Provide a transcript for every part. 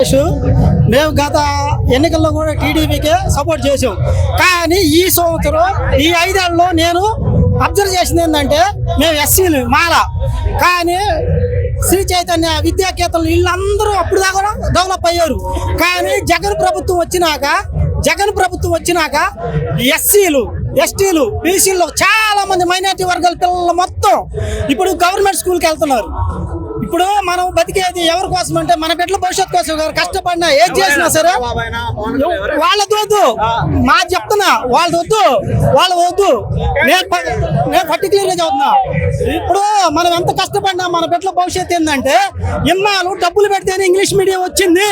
మేము గత ఎన్నికల్లో కూడా టీడీపీకే సపోర్ట్ చేసాం. కానీ ఈ సంవత్సరం ఈ 5 ఏళ్లలో నేను అబ్జర్వ్ చేసింది ఏంటంటే మేము ఎస్సీలు మాల, కానీ శ్రీ చైతన్య విద్యాకేతలు వీళ్ళందరూ అప్పుడు దాకా డెవలప్ అయ్యారు. కానీ జగన్ ప్రభుత్వం వచ్చినాక ఎస్సీలు, ఎస్టీలు, బీసీలు చాలా మంది మైనారిటీ వర్గాల పిల్లలు మొత్తం ఇప్పుడు గవర్నమెంట్ స్కూల్కి వెళ్తున్నారు. ఇప్పుడు మనం బతికేది ఎవరి కోసం అంటే మన బిడ్డల భవిష్యత్తు కోసం. కష్టపడినా ఏది చేసినా సరే వాళ్ళది వద్దు, మా చెప్తున్నా వాళ్ళది వద్దు. నేను పర్టికులర్గా చెప్తున్నా. ఇప్పుడు మనం ఎంత కష్టపడినా మన బిడ్డల భవిష్యత్తు ఏంటంటే ఇన్నాళ్ళు డబ్బులు పెడితేనే ఇంగ్లీష్ మీడియం వచ్చింది.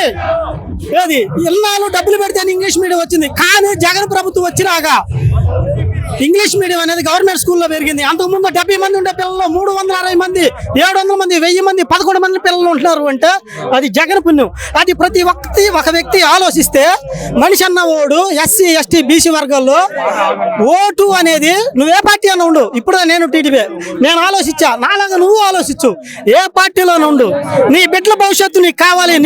కానీ జగన్ ప్రభుత్వం వచ్చినాక ఇంగ్లీష్ మీడియం అనేది గవర్నమెంట్ స్కూల్లో పెరిగింది. అంతకుముందు 70 మంది ఉండే పిల్లలు 360 మంది, 700 మంది, 1000 మంది, 11 మంది పిల్లలు ఉంటున్నారు అంటే అది జగన్ పుణ్యం. అది ప్రతి ఒక వ్యక్తి ఆలోచిస్తే మనిషి అన్న ఓడు ఎస్సీ, ఎస్టీ, బీసీ వర్గాల్లో ఓటు అనేది నువ్వే పార్టీ అన్న ఉండు. ఇప్పుడు నేను టీడీపీ, నేను ఆలోచించా, నాలాగా నువ్వు ఆలోచించు. ఏ పార్టీలోనే ఉండు, నీ బిడ్డల భవిష్యత్తు నీకు కావాలి.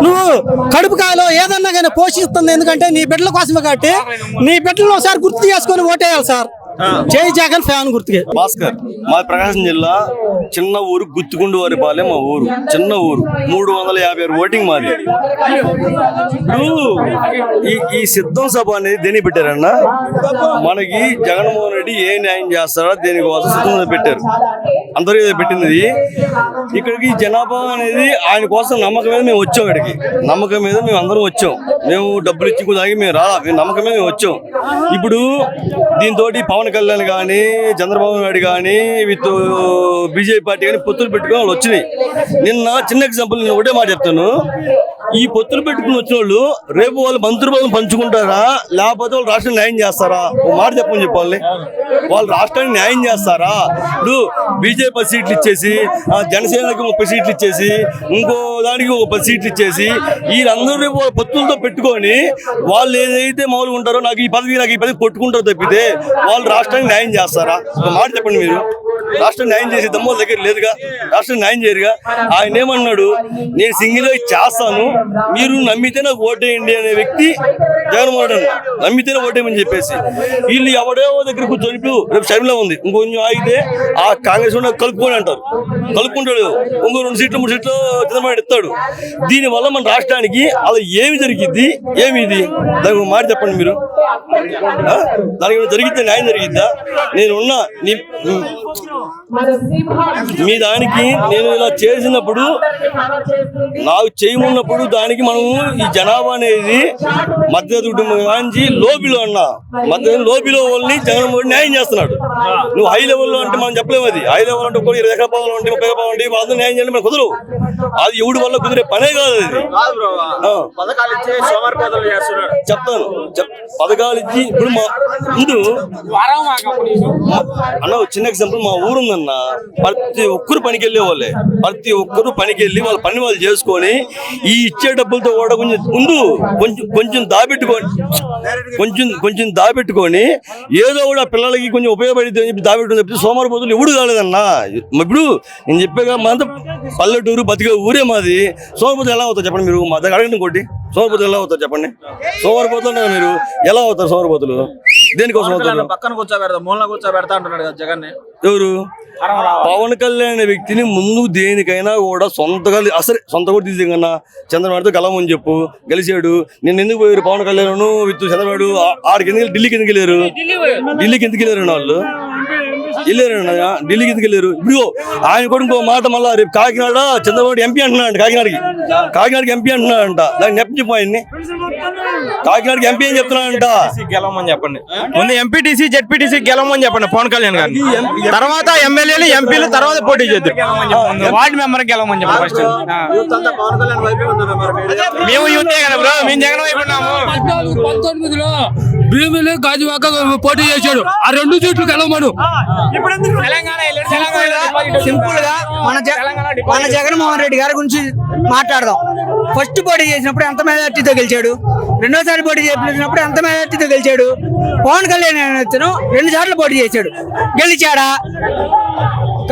నువ్వు కడుపు కాయలో ఏదన్నా కానీ పోషిస్తుంది. ఎందుకంటే నీ బిడ్డల కోసమే కాబట్టి నీ బిడ్డలను ఒకసారి గుర్తు చేసుకొని ఓటేయాలి సార్. జై జగన్ ఫ్యాన్ గుర్తుకే. భాస్కర్, మా ప్రకాశం జిల్లా చిన్న ఊరు గుత్తుకుండు వారిపాలె మా ఊరు, చిన్న ఊరు, 356 ఓటింగ్ మాది. ఇప్పుడు ఈ సిద్ధం సభ అనేది దేనికి పెట్టారన్నా, మనకి జగన్మోహన్ రెడ్డి ఏ న్యాయం చేస్తారో దేనికోసం సిద్ధం సభ పెట్టారు. అందరూ పెట్టినది ఇక్కడికి జనాభా అనేది ఆయన కోసం నమ్మకం మీద మేము వచ్చాం. ఇక్కడికి నమ్మకం మీద మేము అందరం వచ్చాం. మేము డబ్బులు ఇచ్చి కూడా మేము రాలా, మేము నమ్మకం మీద మేము వచ్చాం. ఇప్పుడు దీంతో పవన్ కళ్యాణ్ కానీ, చంద్రబాబు నాయుడు కానీ, విత్ బీజేపీ పార్టీ కానీ పొత్తులు పెట్టుకుని వాళ్ళు వచ్చినాయి. నిన్న చిన్న ఎగ్జాంపుల్ నేను ఒకటే మాట చెప్తాను. ఈ పొత్తులు పెట్టుకుని వచ్చిన వాళ్ళు రేపు వాళ్ళు మంత్రి పదవులు పంచుకుంటారా, లేకపోతే వాళ్ళు రాష్ట్రానికి న్యాయం చేస్తారా? ఒక మాట చెప్పాలి. వాళ్ళు రాష్ట్రానికి న్యాయం చేస్తారా? ఇప్పుడు బీజేపీ 10 సీట్లు ఇచ్చేసి, జనసేనకి 30 సీట్లు ఇచ్చేసి, ఇంకో దానికి ఒక 10 సీట్లు ఇచ్చేసి, వీళ్ళందరూ రేపు పొత్తులతో పెట్టుకొని వాళ్ళు ఏదైతే మామూలుగా ఉంటారో నాకు ఈ పదవి కొట్టుకుంటారో తప్పితే వాళ్ళు రాష్ట్రానికి న్యాయం చేస్తారా? ఒక మాట చెప్పండి. మీరు రాష్ట్రం న్యాయం చేసే దమ్ము దగ్గర లేదుగా, రాష్ట్రం న్యాయం చేయరుగా. ఆయన ఏమన్నాడు, నేను సింగిల్ చేస్తాను, మీరు నమ్మితే నాకు ఓటేయండి అనే వ్యక్తి జగన్మోహన్ రెడ్డి. నమ్మితేనే ఓటేయమని చెప్పేసి వీళ్ళు ఎవడో దగ్గర కూర్చొని రేపు షర్మిలా ఉంది, ఇంకొంచెం ఆగితే ఆ కాంగ్రెస్ కలుపుకొని అంటారు. కలుపుకుంటాడు, ఇంకో 2 సీట్లు 3 సీట్లు చంద్రబాబు ఇస్తాడు. దీనివల్ల మన రాష్ట్రానికి అలా ఏమి జరిగిద్ది, ఏమి ఇది? దానికి ఒక మాట చెప్పండి మీరు. దానికి జరిగితే న్యాయం జరిగిద్దా? నేనున్నా మీ దానికి నేను ఇలా చేసినప్పుడు, నాకు చేయమున్నప్పుడు దానికి మనము ఈ జనాభా అనేది మధ్యతరగతి కుటుంబం కాంచి లోబిలో అన్నా, లోబిలో వాళ్ళని జగన్మోహన్ న్యాయం చేస్తున్నాడు. నువ్వు హై లెవెల్లో అంటే మనం చెప్పలేము. అది హై లెవెల్ అంటే 20 ఎకరాల పొలం ఉంటే 30 ఎకరాల ఉంటే వాళ్ళందరూ న్యాయం చేయాలి, మనకు కుదరవు. అది ఎవడి వల్ల కుదిరే పనే కాదు. అది చెప్తాను, పథకాలు ఇచ్చి ఇప్పుడు మా ముందు అన్న చిన్న ఎగ్జాంపుల్, మా ఊరుందన్న, ప్రతి ఒక్కరు పనికి వెళ్ళే వాళ్ళే, ప్రతి ఒక్కరు పనికి వెళ్ళి వాళ్ళ పని వాళ్ళు చేసుకొని ఈ ఇచ్చే డబ్బులతో కూడా కొంచెం దాబెట్టుకొని ఏదో కూడా పిల్లలకి కొంచెం ఉపయోగపడితే అని చెప్పి దాబెట్టుకుని చెప్పి సోమవారం బదులు ఎవడు కాలేదన్నా. ఇప్పుడు నేను చెప్పేగా మాతో పల్లెటూరు బతికే ఊరే మాది. సోమవారం ఎలా అవుతారు చెప్పండి మీరు? మా దగ్గర అడగండి ఇంకోటి, సోమవారం ఎలా అవుతారు చెప్పండి? సోమవారం మీరు ఎలా అవుతారు? సోమవారం దేనికోసం అవుతారు? పక్కన కూర్చోబెడతా, మూలన కూర్చోబెడతా అంటున్నాడు కదా జగన్. ఎవరు? పవన్ కళ్యాణ్ అనే వ్యక్తిని ముందు దేనికైనా కూడా సొంతగా కూడా తీసేకన్నా చంద్రబాబుతో గెలవని చెప్పు. గెలిచాడు. నేను ఎందుకు పోయారు పవన్ కళ్యాణ్ విత్ చంద్రబాబు? ఢిల్లీకి ఎందుకు వెళ్ళారు? వాళ్ళు ఢిల్లీకి ఎందుకు వెళ్ళారు? ఇప్పుడు ఆయన కూడా ఇంకో మాట, మళ్ళా రేపు కాకినాడ చంద్రబాబు ఎంపీ అంటున్నాడు. కాకినాడకి ఎంపీ అంటున్నాడంట. దానికి నెప్పి ఆయన్ని కాకినాడకి ఎంపీ అని చెప్తున్నాడంట. గెలవమని చెప్పండి. ముందు ఎంపీటీసీ జెడ్పీటీసీ గెలవమని చెప్పండి పవన్ కళ్యాణ్ గారిని. తర్వాత ఎమ్మెల్యేలు ఎంపీలు తర్వాత పోటీ చేద్దాం. వార్డు మెంబర్ గెలవమని చెప్పండి. ఫస్ట్ మేము యూతే కదా బ్రో, మేము జగన్ వైపు ఉన్నాము. 19లో భీములు గాజువాక పోటీ చేశాడు. ఆ 2 సీట్లు గెలవమను. సింపుల్ గా మన జగన్మోహన్ రెడ్డి గారి గురించి మాట్లాడదాం. ఫస్ట్ పోటీ చేసినప్పుడు ఎంత మెజార్టీతో గెలిచాడు? రెండోసారి పోటీ చేసినప్పుడు ఎంత మెజార్టీతో గెలిచాడు? పవన్ కళ్యాణ్ 2 సార్లు పోటీ చేశాడు, గెలిచాడా?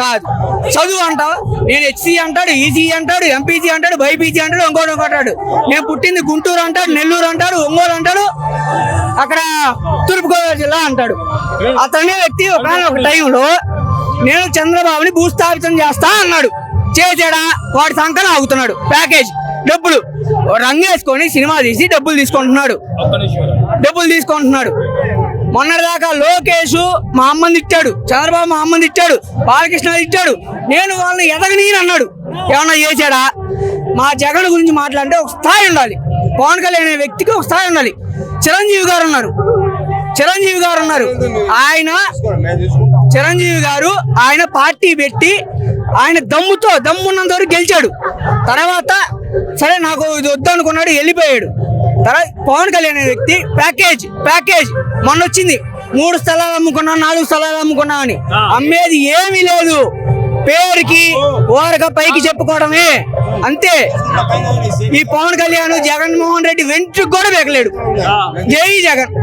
కాదు. చదువు అంటావు, నేను హెచ్సి అంటాడు, ఈసీ అంటాడు, ఎంపీసీ అంటాడు, బైపీసీ అంటాడు, ఇంకోటి అంటాడు. నేను పుట్టింది గుంటూరు అంటాడు, నెల్లూరు అంటాడు, ఒంగోలు అంటాడు, అక్కడ తూర్పుగోదావరి జిల్లా అంటాడు. అతనే వ్యక్తి ఒక టైంలో నేను చంద్రబాబుని భూస్థాపితం చేస్తా అన్నాడు. చేసాడా? వాడి సంకలం ఆగుతున్నాడు. ప్యాకేజ్ డబ్బులు రంగేసుకొని సినిమా తీసి డబ్బులు తీసుకుంటున్నాడు. మొన్నటిదాకా లోకేష్ మా అమ్మని తిట్టాడు, చంద్రబాబు మా అమ్మని తిట్టాడు, బాలకృష్ణ తిట్టాడు. నేను వాళ్ళని ఎదగనీని అన్నాడు. ఏమన్నా చేశాడా? మా జగన్ గురించి మాట్లాడితే ఒక స్థాయి ఉండాలి. పవన్ కళ్యాణ్ అనే వ్యక్తికి ఒక స్థాయి ఉండాలి. చిరంజీవి గారు ఉన్నారు. చిరంజీవి గారు ఆయన పార్టీ పెట్టి ఆయన దమ్మున్నంత వరకు గెలిచాడు. తర్వాత సరే నాకు ఇది వద్దు అనుకున్నాడు, వెళ్ళిపోయాడు. తర్వాత పవన్ కళ్యాణ్ అనే వ్యక్తి ప్యాకేజ్ మొన్న వచ్చింది. 3 స్థలాలు అమ్ముకున్నా, 4 స్థలాలు అమ్ముకున్నా అని. అమ్మేది ఏమీ లేదు, పేరుకి ఓరగా పైకి చెప్పుకోవడమే అంతే. ఈ పవన్ కళ్యాణ్ జగన్మోహన్ రెడ్డి వెంట్రుకు కూడా బెగలేడు. జై జగన్.